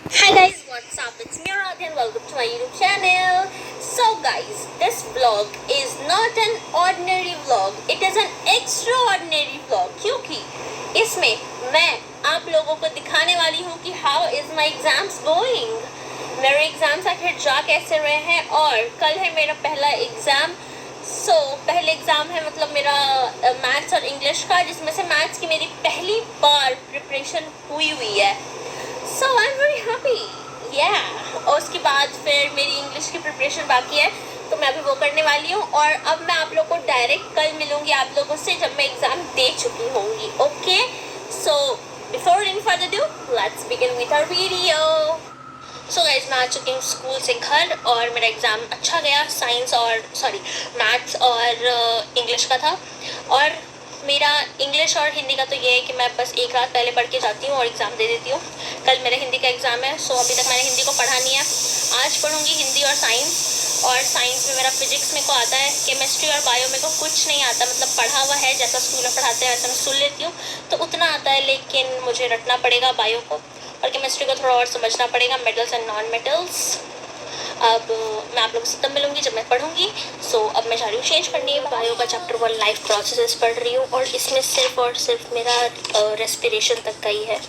Hi guys, what's up? It's me Aradhya and welcome to my YouTube channel. So guys, this vlog is not an ordinary vlog. It is an extraordinary vlog क्योंकि इसमें मैं आप लोगों को दिखाने वाली हूँ कि how is my exams going. मेरे एग्जाम्स आखिर जा कैसे रहे हैं और कल है मेरा पहला एग्ज़ाम. पहले एग्ज़ाम है मतलब मेरा मैथ्स और इंग्लिश का, जिसमें से मैथ्स की मेरी पहली बार प्रिपरेशन हुई है. So I'm very happy. Yeah. और उसके बाद फिर मेरी इंग्लिश की प्रिपरेशन बाकी है, तो मैं अभी वो करने वाली हूँ. और अब मैं आप लोगों को डायरेक्ट कल मिलूँगी आप लोगों से जब मैं एग्ज़ाम दे चुकी होंगी. Okay, so before any further do let's begin with our video. So guys, मैं आ चुकी हूँ स्कूल से घर और मेरा एग्ज़ाम अच्छा गया. साइंस और मैथ्स और इंग्लिश का था. और मेरा इंग्लिश और हिंदी का तो ये है कि मैं बस एक रात पहले पढ़ के जाती हूँ और एग्ज़ाम दे देती हूँ. कल मेरा हिंदी का एग्ज़ाम है, सो अभी तक मैंने हिंदी को पढ़ा नहीं है. आज पढ़ूँगी हिंदी और साइंस. और साइंस में मेरा फिजिक्स मेरे को आता है, केमिस्ट्री और बायो मेरे को कुछ नहीं आता. मतलब पढ़ा हुआ है, जैसा स्कूल में पढ़ाते हैं वैसा मैं सुन लेती हूँ, तो उतना आता है. लेकिन मुझे रटना पड़ेगा बायो को, और केमिस्ट्री को थोड़ा और समझना पड़ेगा, मेटल्स एंड नॉन मेटल्स. अब मैं आप लोगों से तब मिलूँगी जब मैं पढ़ूँगी. सो अब मैं जा रही हूँ चेंज करनी है. बायो का चैप्टर 1 लाइफ प्रोसेसेस पढ़ रही हूँ, और इसमें सिर्फ और सिर्फ मेरा रेस्पिरेशन तक का ही है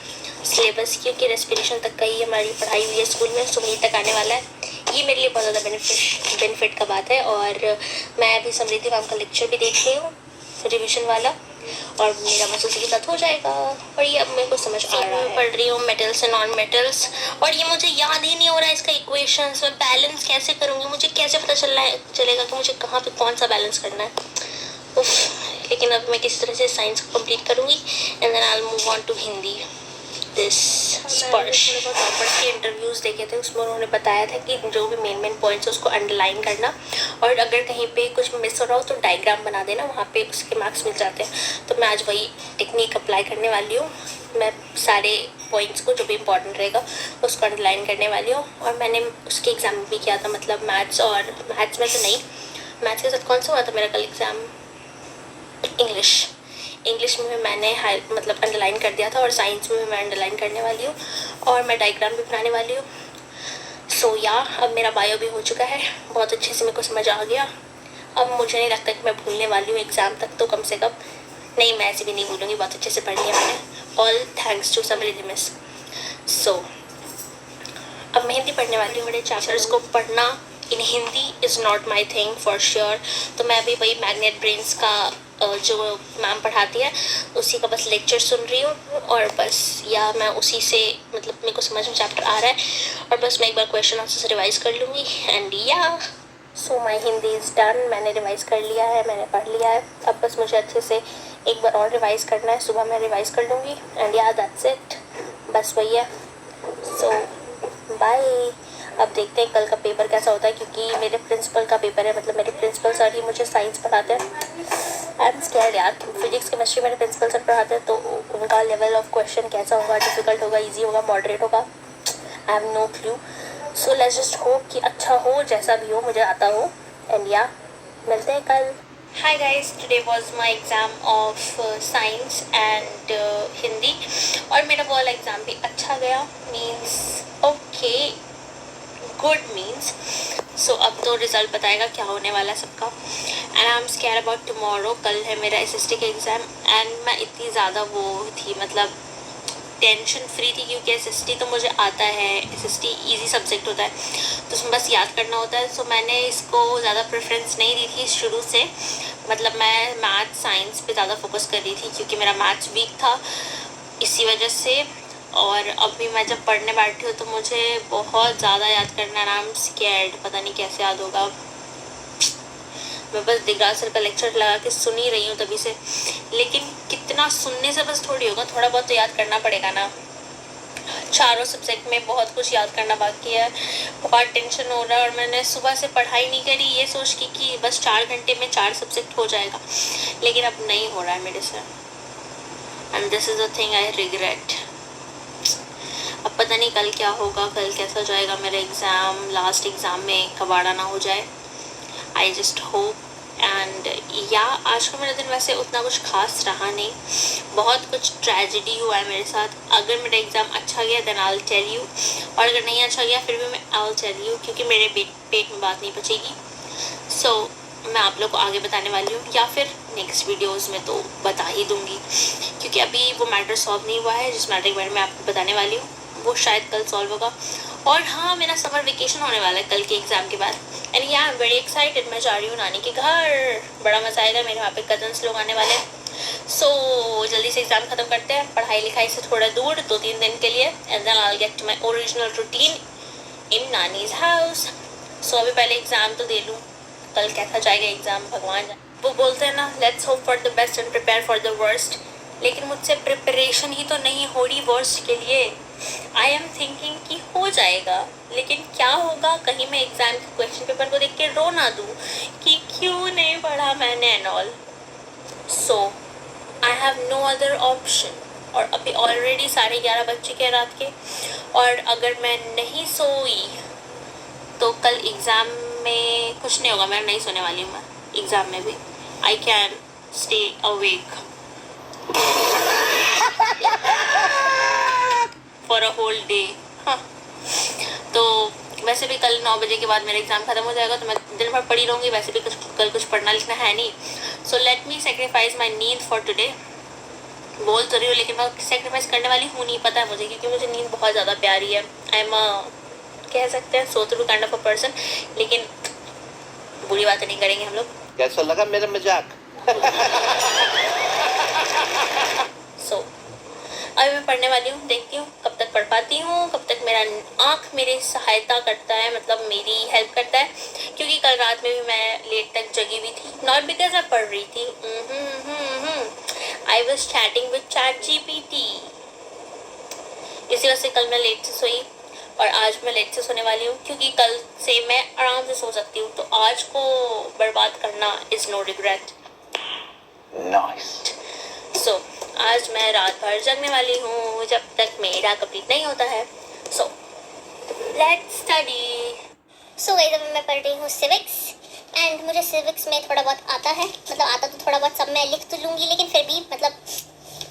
सिलेबस, क्योंकि रेस्पिरेशन तक का ही हमारी पढ़ाई हुई है स्कूल में. सो वहीं तक आने वाला है. ये मेरे लिए बहुत ज़्यादा बेनिफिट का बात है. और मैं अभी समृद्धि मैम का लेक्चर भी देख रही हूँ, रिविजन वाला, और मेरा बस उसी के साथ हो जाएगा. और ये अब मेरे को समझ आ रहा है. पढ़ रही हूँ मेटल्स एंड नॉन मेटल्स, और ये मुझे याद ही नहीं हो रहा है इसका इक्वेशंस. मैं बैलेंस कैसे करूँगी, मुझे कैसे पता चलेगा कि मुझे कहाँ पे कौन सा बैलेंस करना है. उफ. लेकिन अब मैं किसी तरह से साइंस को कंप्लीट करूँगी and then I will move on to Hindi. This Sparsh toppers के इंटरव्यूज़ देखे थे, उसमें उन्होंने बताया था कि जो भी मेन पॉइंट्स है उसको अंडरलाइन करना, और अगर कहीं पे कुछ मिस हो रहा हो तो डायग्राम बना देना, वहाँ पे उसके मार्क्स मिल जाते हैं. तो मैं आज वही टेक्निक अप्लाई करने वाली हूँ. मैं सारे पॉइंट्स को जो भी इम्पोर्टेंट रहेगा उसको अंडरलाइन करने वाली हूँ. और मैंने उसके एग्ज़ाम में भी किया था, मतलब मैथ्स में तो नहीं, मैथ्स के साथ कौन सा हुआ था मेरा कल एग्ज़ाम, इंग्लिश में मैंने मतलब अंडरलाइन कर दिया था, और साइंस में मैं अंडरलाइन करने वाली हूँ, और मैं डायग्राम भी बनाने वाली हूँ. सो अब मेरा बायो भी हो चुका है, बहुत अच्छे से मेरे को समझ आ गया. अब मुझे नहीं लगता कि मैं भूलने वाली हूँ एग्ज़ाम तक, तो कम से कम नहीं, मैं ऐसे भी नहीं भूलूँगी. बहुत अच्छे से पढ़ लिया मैंने, all thanks to Samriddhi miss. So अब मैं हिंदी पढ़ने वाली हूँ. बड़े चैप्टर्स को पढ़ना in Hindi is not my thing for sure. तो मैं अभी वही मैग्नेट ब्रेन्स का जो मैम पढ़ाती है उसी का बस लेक्चर सुन रही हूँ, और बस या मैं उसी से मतलब मेरे को समझ में चैप्टर आ रहा है, और बस मैं एक बार क्वेश्चन आंसर रिवाइज़ कर लूँगी. And so my Hindi is done. मैंने रिवाइज़ कर लिया है, मैंने पढ़ लिया है. अब बस मुझे अच्छे से एक बार और रिवाइज़ करना है. सुबह मैं रिवाइज़ कर लूँगी. एंड दैट्स इट, बस वही है. सो बाय. अब देखते हैं कल का पेपर कैसा होता है, क्योंकि मेरे प्रिंसिपल का पेपर है, मतलब मेरे प्रिंसिपल सर ही मुझे साइंस पढ़ाते हैं. आई एम स्कैर्ड यार. फिजिक्स केमिस्ट्री मेरे प्रिंसिपल सर पढ़ाते हैं, तो उनका लेवल ऑफ क्वेश्चन कैसा होगा, डिफ़िकल्ट होगा, इजी होगा, मॉडरेट होगा, I have no clue. So let's just hope कि अच्छा हो, जैसा भी हो मुझे आता हो. एंड मिलते हैं कल. Hi guys, today was my exam of science and Hindi, और मेरा वो वाला एग्ज़ाम भी अच्छा गया. Means okay, good means. So अब तो रिज़ल्ट बताएगा क्या होने वाला है सबका. And I am scared about tomorrow. कल है मेरा SST का एग्ज़ाम, एंड मैं इतनी ज़्यादा वो थी, मतलब टेंशन फ्री थी, क्योंकि SST तो मुझे आता है. SST ईजी सब्जेक्ट होता है, तो उसमें बस याद करना होता है. सो मैंने इसको ज़्यादा प्रेफरेंस नहीं दी थी शुरू से. मतलब मैं मैथ्स साइंस पे ज़्यादा फोकस कर रही थी, क्योंकि मेरा मैथ्स वीक था इसी वजह से. और अभी मैं जब पढ़ने बैठी हूँ तो मुझे बहुत ज़्यादा याद करना है. आई एम स्कैर्ड, पता नहीं कैसे याद होगा. मैं बस दिगराज सर का लेक्चर लगा के सुन ही रही हूँ तभी से. लेकिन कितना सुनने से बस थोड़ी होगा, थोड़ा बहुत तो याद करना पड़ेगा ना. चारों सब्जेक्ट में बहुत कुछ याद करना बाकी है. बहुत टेंशन हो रहा है, और मैंने सुबह से पढ़ाई नहीं करी ये सोच के कि बस 4 घंटे में 4 सब्जेक्ट हो जाएगा. लेकिन अब नहीं हो रहा है मेरे से, and this is the thing I regret. अब पता नहीं कल क्या होगा, कल कैसा जाएगा मेरा एग्ज़ाम. लास्ट एग्ज़ाम में कबाड़ा ना हो जाए. आई जस्ट होप एंड या आज का मेरा दिन वैसे उतना कुछ खास रहा नहीं, बहुत कुछ ट्रेजिडी हुआ है मेरे साथ। अगर मेरा एग्ज़ाम अच्छा गया then I will tell you, और अगर नहीं अच्छा गया फिर भी मैं आई विल टेल यू, क्योंकि मेरे पेट में बात नहीं बचेगी। सो मैं आप लोग को आगे बताने वाली हूँ, या फिर नेक्स्ट वीडियोस में तो बता ही दूँगी, क्योंकि अभी वो मैटर सॉल्व नहीं हुआ है। जिस मैटर के बारे में आपको बताने वाली हूँ वो शायद कल सॉल्व होगा। और हाँ, मेरा समर वेकेशन होने वाला है कल के एग्ज़ाम के बाद, एंड या आई एम वेरी एक्साइटेड। मैं जा रही हूँ नानी के घर, बड़ा मज़ा आएगा, मेरे वहाँ पे कजन्स लोग आने वाले हैं। सो जल्दी से एग्ज़ाम ख़त्म करते हैं, पढ़ाई लिखाई से थोड़ा दूर 2-3 दिन के लिए, and then I will get to my original routine in nani's house. So अभी पहले एग्ज़ाम तो दे लूँ, कल कैसा जाएगा एग्ज़ाम भगवान जाने। वो बोलते हैं ना, let's hope for the best and prepare for the worst, लेकिन मुझसे प्रिपरेशन ही तो नहीं हो रही वर्स्ट के लिए। आई एम थिंकिंग कि हो जाएगा, लेकिन क्या होगा, कहीं मैं एग्ज़ाम के क्वेश्चन पेपर को देख के रो ना दूँ कि क्यों नहीं पढ़ा मैंने and all. So I have no other option, और अभी ऑलरेडी 11:30 बज चुके हैं रात के, और अगर मैं नहीं सोई तो कल एग्ज़ाम में कुछ नहीं होगा। मैं नहीं सोने वाली हूँ, मैं एग्ज़ाम में भी I can stay awake for a whole day. हाँ, तो वैसे भी कल 9 बजे के बाद मेरा एग्ज़ाम ख़त्म हो जाएगा, तो मैं दिन भर पढ़ी रहूँगी। वैसे भी कल कुछ पढ़ना लिखना है नहीं, सो लेट मी सेक्रीफाइस माई नींद फॉर टुडे। बोल तो रही हूँ, लेकिन मैं सेक्रीफाइस करने वाली हूँ नहीं, पता है मुझे, क्योंकि मुझे नींद बहुत ज़्यादा प्यारी है। आई एम कह सकते हैं सोतरू काइंड ऑफ अ पर्सन, लेकिन बुरी बातें नहीं करेंगे हम लोग। कैसा लगा मेरा मजाक? सो अभी मैं पढ़ने वाली हूँ, देखती हूँ कब तक पढ़ पाती हूँ, कब तक मेरा आँख मेरी सहायता करता है, मतलब मेरी हेल्प करता है, क्योंकि कल रात में भी मैं लेट तक जगी हुई थी, नॉट बिकॉज मैं पढ़ रही थी, I was chatting with ChatGPT। इसी वजह से कल मैं लेट से सोई, और आज मैं लेट से सोने वाली हूँ, क्योंकि कल से मैं आराम से सो सकती हूँ, तो आज को बर्बाद करना इज़ नो रिग्रेट। नाइस। सो आज मैं रात भर जगने वाली हूँ जब तक मेरा कंप्लीट नहीं होता है। So let's study. So guys, अभी मैं पढ़ रही हूँ सिविक्स, एंड मुझे सिविक्स में थोड़ा बहुत आता है, मतलब आता तो थोड़ा बहुत सब मैं लिख तो लूँगी, लेकिन फिर भी मतलब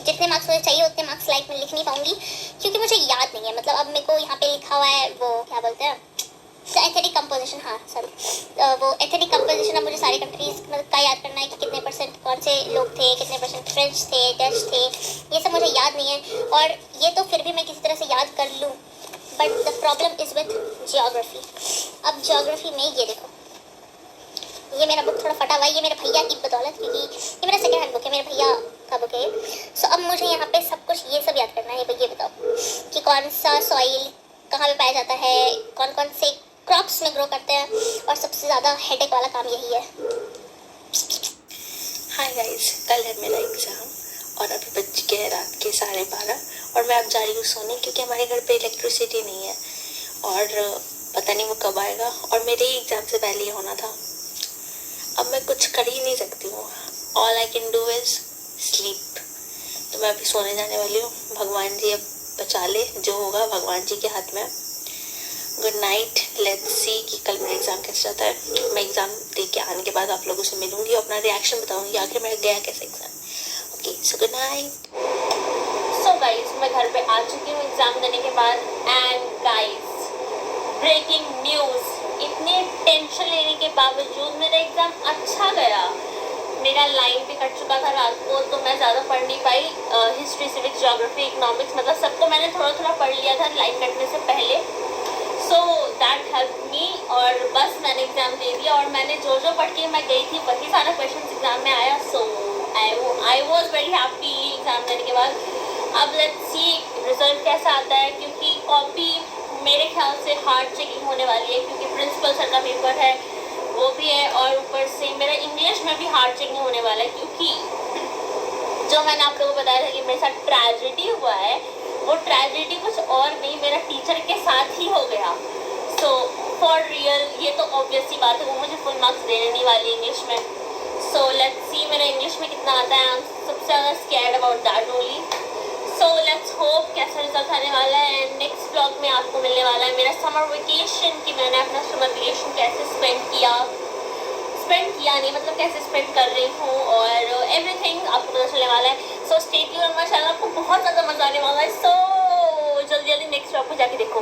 जितने मार्क्स मुझे चाहिए उतने मार्क्स लाइक में लिख नहीं पाऊँगी, क्योंकि मुझे याद नहीं है। मतलब अब मेरे को यहाँ पे लिखा हुआ है वो क्या बोलते हैं, एथेटिक कंपोजिशन, हाँ सॉरी, वो एथेटिक कंपोजिशन। अब मुझे सारी कंट्रीज का याद करना है कि कितने परसेंट कौन से लोग थे, कितने परसेंट फ्रेंच थे, डच थे, ये सब मुझे याद नहीं है, और ये तो फिर भी मैं किसी तरह से याद कर लूँ, but the problem is with geography. अब जियोग्राफी में ये देखो, ये मेरा बुक थोड़ा फटा हुआ है, ये मेरे भैया की बदौलत, क्योंकि ये मेरा सेकेंड हैंड बुक है, मेरे भैया का बुक है। सो अब मुझे यहाँ पे सब कुछ ये सब याद करना है। ये बताओ कि कौन सा सॉइल कहाँ पे पाया जाता है, कौन कौन से क्रॉप्स में ग्रो करते हैं, और सबसे ज़्यादा हेडेक वाला काम यही है। हाय गाइस, कल है मेरा एग्ज़ाम, और अभी बज गए हैं रात के 12:30, और मैं अब जा रही हूँ सोने, क्योंकि हमारे घर पे इलेक्ट्रिसिटी नहीं है, और पता नहीं वो कब आएगा, और मेरे ही एग्ज़ाम से पहले ही होना था। अब मैं कुछ कर ही नहीं सकती हूँ, all I can do is sleep. तो मैं अभी सोने जाने वाली हूँ। भगवान जी अब बचा ले, जो होगा भगवान जी के हाथ में। गुड नाइट, लेट्स सी कि कल मेरा एग्ज़ाम कैसे जाता है। मैं एग्ज़ाम दे के आने के बाद आप लोगों से मिलूंगी और अपना रिएक्शन बताऊंगी आखिर मेरा गया कैसे exam. Okay, so good night. सो गाइस, मैं घर पे आ चुकी हूँ एग्ज़ाम देने के बाद, एंड गाइस ब्रेकिंग न्यूज़, इतनी टेंशन लेने के बावजूद मेरा एग्ज़ाम अच्छा गया। मेरा लाइन भी कट चुका था रात को, तो मैं ज़्यादा पढ़ नहीं पाई। हिस्ट्री, सिविक्स, ज्योग्राफी, इकोनॉमिक्स, मतलब सबको मैंने थोड़ा थोड़ा पढ़ लिया था लाइन कटने से पहले। सो दैट हेल्प मी, और बस मैंने एग्ज़ाम दे दिया, और मैंने जो जो पढ़ के मैं गई थी वही सारा क्वेश्चन एग्ज़ाम में आया। So I was very happy exam देने के बाद। अब लेट्स सी रिजल्ट कैसा आता है, क्योंकि कॉपी मेरे ख्याल से हार्ड चेकिंग होने वाली है, क्योंकि प्रिंसिपल सर का पेपर है वो भी है, और ऊपर से मेरा इंग्लिश में भी हार्ड चेकिंग होने वाला है, क्योंकि जो मैंने आप लोगों को बताया था कि मेरे साथ ट्रेजेडी हुआ है, वो ट्रेजेडी कुछ और नहीं, मेरा टीचर के साथ ही हो गया। सो फॉर रियल, ये तो ऑब्वियस सी बात है, वो मुझे फुल मार्क्स देने नहीं वाली इंग्लिश में। सो लेट्स सी मेरा इंग्लिश में कितना आता है। आई एम सबसे ज़्यादा scared about that only. So let's hope कैसा रिजल्ट आने वाला है, एंड नेक्स्ट ब्लॉग में आपको मिलने वाला है मेरा समर वेकेशन, कि मैंने अपना समर वेकेशन कैसे स्पेंड किया नहीं, मतलब कैसे स्पेंड कर रही हूँ और एवरीथिंग आपको पता चलने वाला है। सो स्टे ट्यून्ड, माशाल्लाह आपको बहुत ज़्यादा मज़ा आने वाला है। सो जल्दी जल्दी नेक्स्ट व्लॉग को जाके देखो।